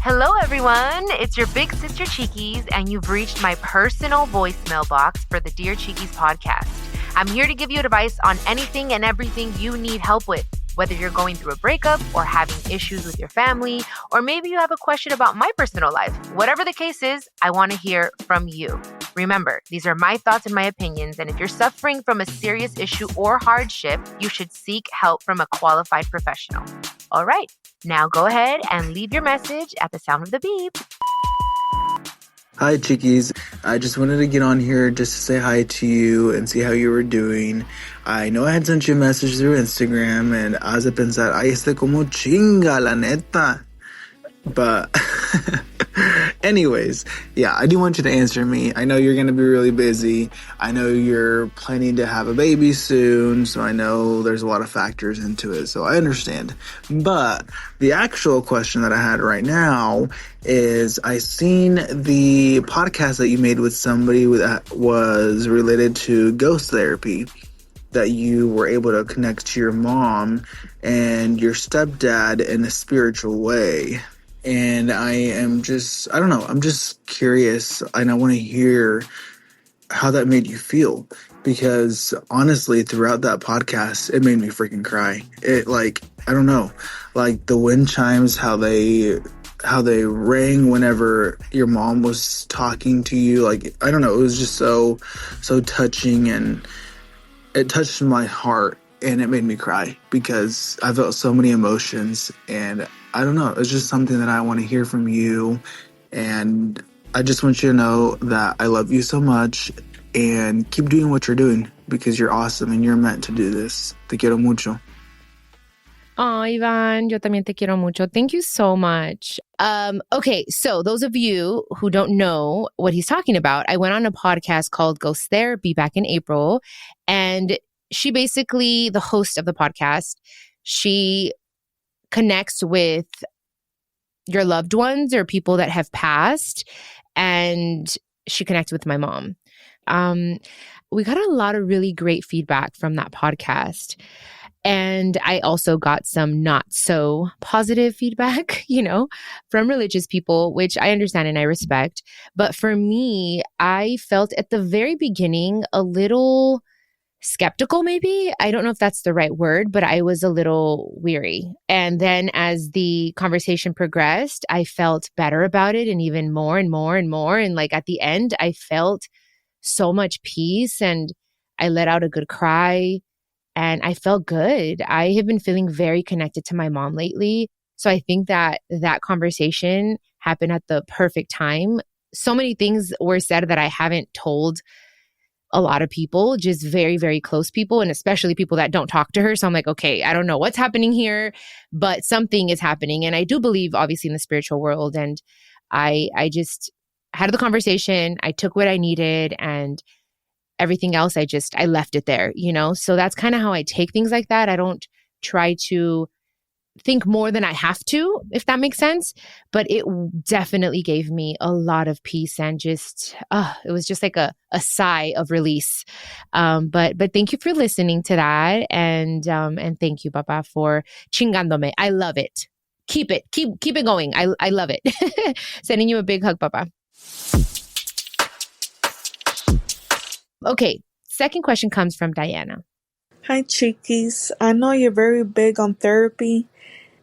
Hello, everyone. It's your big sister Chiquis, and you've reached my personal voicemail box for the Dear Chiquis podcast. I'm here to give you advice on anything and everything you need help with, whether you're going through a breakup or having issues with your family, or maybe you have a question about my personal life. Whatever the case is, I want to hear from you. Remember, these are my thoughts and my opinions, and if you're suffering from a serious issue or hardship, you should seek help from a qualified professional. All right, now go ahead and leave your message at the sound of the beep. Hi, Chiquis. I just wanted to get on here just to say hi to you and see how you were doing. I know I had sent you a message through Instagram, and I was a pensar, ay, como chinga, la neta. But anyways, yeah, I do want you to answer me. I know you're going to be really busy. I know you're planning to have a baby soon, so I know there's a lot of factors into it, so I understand. But the actual question that I had right now is I seen the podcast that you made with somebody that was related to ghost therapy, that you were able to connect to your mom and your stepdad in a spiritual way. And I'm just curious, and I want to hear how that made you feel, because honestly, throughout that podcast, it made me freaking cry. It, I don't know, like the wind chimes, how they rang whenever your mom was talking to you. I don't know, it was just so touching, and it touched my heart, and it made me cry because I felt so many emotions, and I don't know, it's just something that I want to hear from you, and I just want you to know that I love you so much, and keep doing what you're doing because you're awesome and you're meant to do this. Te quiero mucho. Oh, Ivan, yo también te quiero mucho. Thank you so much. Okay, so those of you who don't know what he's talking about, I went on a podcast called Ghost Therapy back in April, and she basically, the host of the podcast, she connects with your loved ones or people that have passed, and she connects with my mom. We got a lot of really great feedback from that podcast. And I also got some not so positive feedback, from religious people, which I understand and I respect. But for me, I felt at the very beginning a little skeptical, maybe. I don't know if that's the right word, but I was a little weary. And then as the conversation progressed, I felt better about it, and even more and more and more. And at the end, I felt so much peace, and I let out a good cry, and I felt good. I have been feeling very connected to my mom lately. So I think that conversation happened at the perfect time. So many things were said that I haven't told a lot of people, just very, very close people, and especially people that don't talk to her. So I'm like, okay, I don't know what's happening here, but something is happening. And I do believe, obviously, in the spiritual world. And I just had the conversation. I took what I needed, and everything else, I left it there, So that's kind of how I take things like that. I don't try to think more than I have to, if that makes sense. But it definitely gave me a lot of peace, and just, it was just like a sigh of release. But thank you for listening to that. And thank you, Papa, for chingándome. I love it. Keep it going. I love it. Sending you a big hug, Papa. Okay, second question comes from Diana. Hi, Chiquis. I know you're very big on therapy,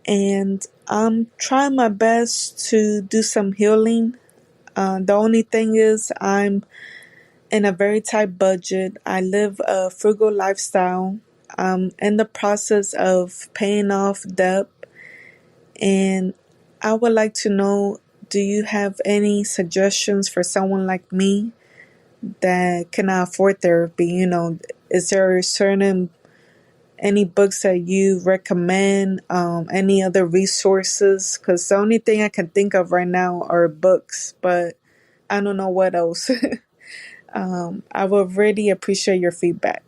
and I'm trying my best to do some healing. The only thing is I'm in a very tight budget. I live a frugal lifestyle. I'm in the process of paying off debt, and I would like to know, do you have any suggestions for someone like me that cannot afford therapy? Is there any books that you recommend, any other resources? Because the only thing I can think of right now are books, but I don't know what else. I would really appreciate your feedback.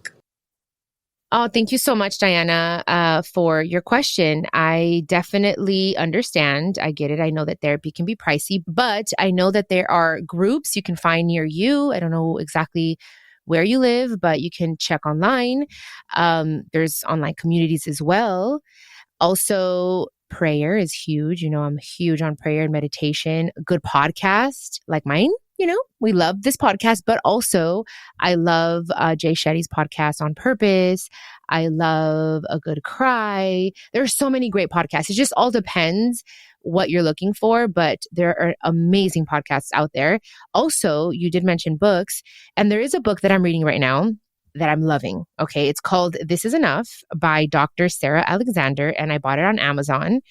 Oh, thank you so much, Diana, for your question. I definitely understand. I get it. I know that therapy can be pricey, but I know that there are groups you can find near you. I don't know exactly where you live, but you can check online. There's online communities as well. Also, prayer is huge. I'm huge on prayer and meditation. A good podcast like mine. We love this podcast, but also I love Jay Shetty's podcast On Purpose. I love A Good Cry. There are so many great podcasts. It just all depends what you're looking for, but there are amazing podcasts out there. Also, you did mention books, and there is a book that I'm reading right now that I'm loving. Okay. It's called This Is Enough by Dr. Sarah Alexander, and I bought it on Amazon.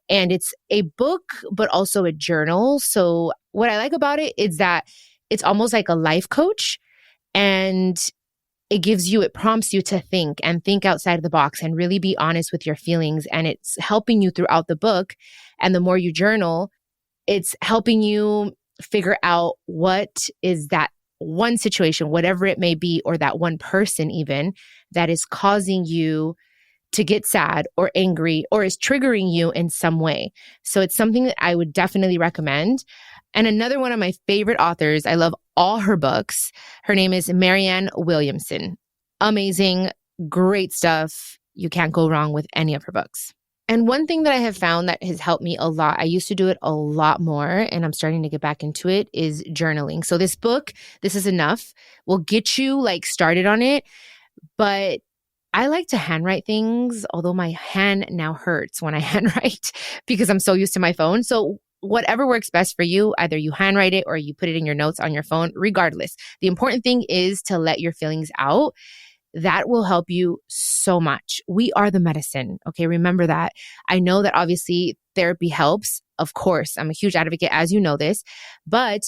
And it's a book, but also a journal. So what I like about it is that it's almost like a life coach, and it prompts you to think outside of the box and really be honest with your feelings. And it's helping you throughout the book. And the more you journal, it's helping you figure out what is that one situation, whatever it may be, or that one person even, that is causing you to get sad or angry or is triggering you in some way. So it's something that I would definitely recommend. And another one of my favorite authors, I love all her books. Her name is Marianne Williamson. Amazing, great stuff. You can't go wrong with any of her books. And one thing that I have found that has helped me a lot, I used to do it a lot more, and I'm starting to get back into it, is journaling. So this book, This Is Enough, will get you started on it. But I like to handwrite things, although my hand now hurts when I handwrite because I'm so used to my phone. So whatever works best for you, either you handwrite it or you put it in your notes on your phone, regardless. The important thing is to let your feelings out. That will help you so much. We are the medicine. Okay. Remember that. I know that obviously therapy helps. Of course, I'm a huge advocate, as you know this, but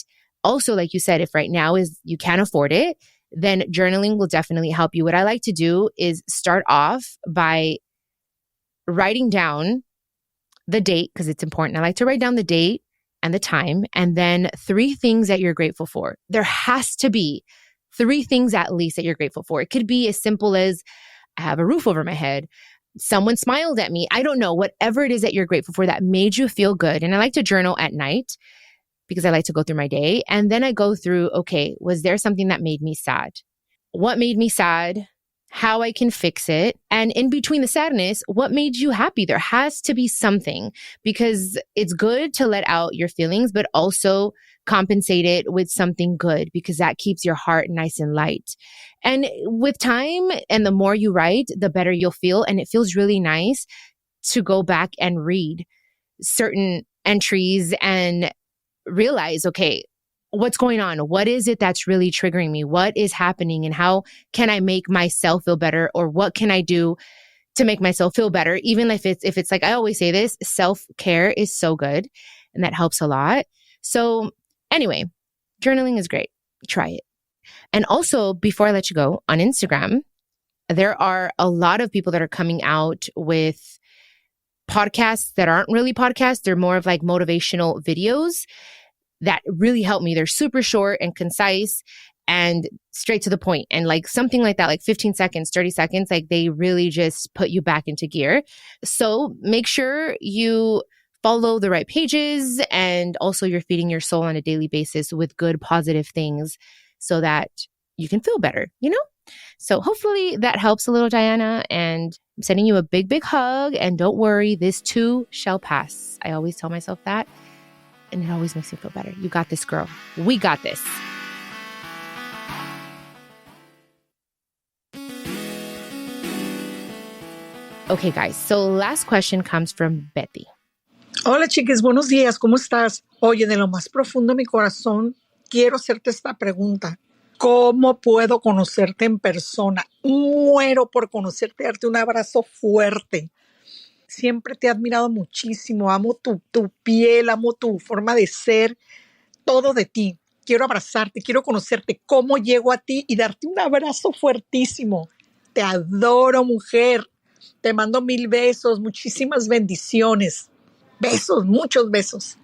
also, like you said, if right now you can't afford it, then journaling will definitely help you. What I like to do is start off by writing down the date, because it's important. I like to write down the date and the time, and then 3 things that you're grateful for. There has to be 3 things at least that you're grateful for. It could be as simple as I have a roof over my head. Someone smiled at me. I don't know, whatever it is that you're grateful for that made you feel good. And I like to journal at night because I like to go through my day. And then I go through, okay, was there something that made me sad? What made me sad? How I can fix it? And in between the sadness, what made you happy? There has to be something, because it's good to let out your feelings, but also compensate it with something good, because that keeps your heart nice and light. And with time and the more you write, the better you'll feel. And it feels really nice to go back and read certain entries and realize, okay, what's going on? What is it that's really triggering me? What is happening? And how can I make myself feel better? Or what can I do to make myself feel better? Even if it's like, I always say this, self-care is so good, and that helps a lot. So anyway, journaling is great. Try it. And also, before I let you go, on Instagram, there are a lot of people that are coming out with podcasts that aren't really podcasts. They're more of like motivational videos that really help me. They're super short and concise and straight to the point. And like something like that, like 15 seconds, 30 seconds, like they really just put you back into gear. So make sure you follow the right pages, and also you're feeding your soul on a daily basis with good, positive things so that you can feel better, So hopefully that helps a little, Diana. And I'm sending you a big, big hug. And don't worry, this too shall pass. I always tell myself that. And it always makes me feel better. You got this, girl. We got this. Okay, guys. So last question comes from Betty. Hola, chiquis. Buenos días. ¿Cómo estás? Oye, de lo más profundo de mi corazón, quiero hacerte esta pregunta. ¿Cómo puedo conocerte en persona? Muero por conocerte, darte un abrazo fuerte. Siempre te he admirado muchísimo. Amo tu piel, amo tu forma de ser, todo de ti. Quiero abrazarte, quiero conocerte. ¿Cómo llego a ti y darte un abrazo fuertísimo? Te adoro, mujer. Te mando 1000 besos, muchísimas bendiciones. Besos, muchos besos.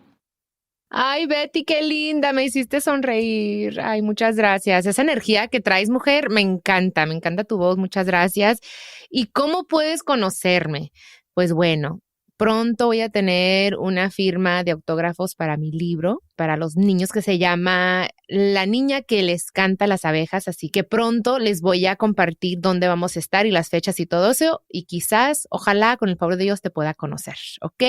Ay, Betty, qué linda, me hiciste sonreír. Ay, muchas gracias. Esa energía que traes, mujer, me encanta tu voz, muchas gracias. ¿Y cómo puedes conocerme? Pues bueno, pronto voy a tener una firma de autógrafos para mi libro, para los niños, que se llama la niña que les canta las abejas, así que pronto les voy a compartir dónde vamos a estar y las fechas y todo eso, y quizás, ojalá, con el favor de Dios, te pueda conocer, ¿ok?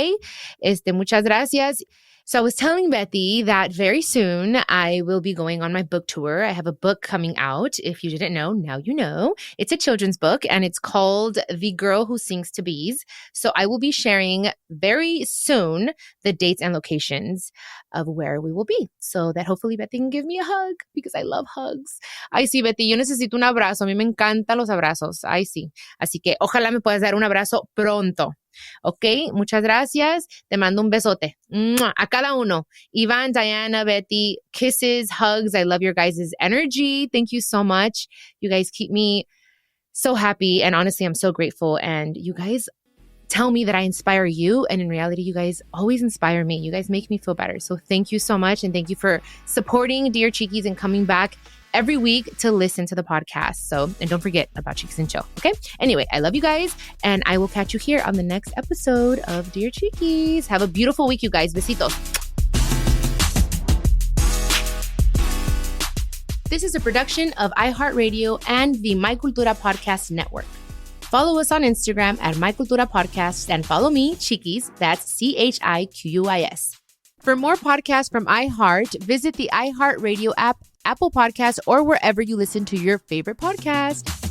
Muchas gracias. So I was telling Betty that very soon I will be going on my book tour. I have a book coming out. If you didn't know, now you know. It's a children's book and it's called The Girl Who Sings to Bees. So I will be sharing very soon the dates and locations of where we will be so that hopefully Betty can give me a hug because I love hugs. Ay, sí, Betty, yo necesito un abrazo. A mí me encantan los abrazos. Ay, sí. Así que ojalá me puedas dar un abrazo pronto. Ok, muchas gracias. Te mando un besote. ¡Mua! A cada uno. Ivan, Diana, Betty, kisses, hugs. I love your guys' energy. Thank you so much. You guys keep me so happy. And honestly, I'm so grateful. And you guys tell me that I inspire you. And in reality, you guys always inspire me. You guys make me feel better. So thank you so much. And thank you for supporting Dear Chiquis and coming back every week to listen to the podcast. So, and don't forget about Chiquis and Chill. Okay. Anyway, I love you guys. And I will catch you here on the next episode of Dear Chiquis. Have a beautiful week, you guys. Besitos. This is a production of iHeartRadio and the My Cultura Podcast Network. Follow us on Instagram at My Cultura Podcast and follow me, Chiquis, that's CHIQUIS. For more podcasts from iHeart, visit the iHeartRadio app, Apple Podcasts, or wherever you listen to your favorite podcast.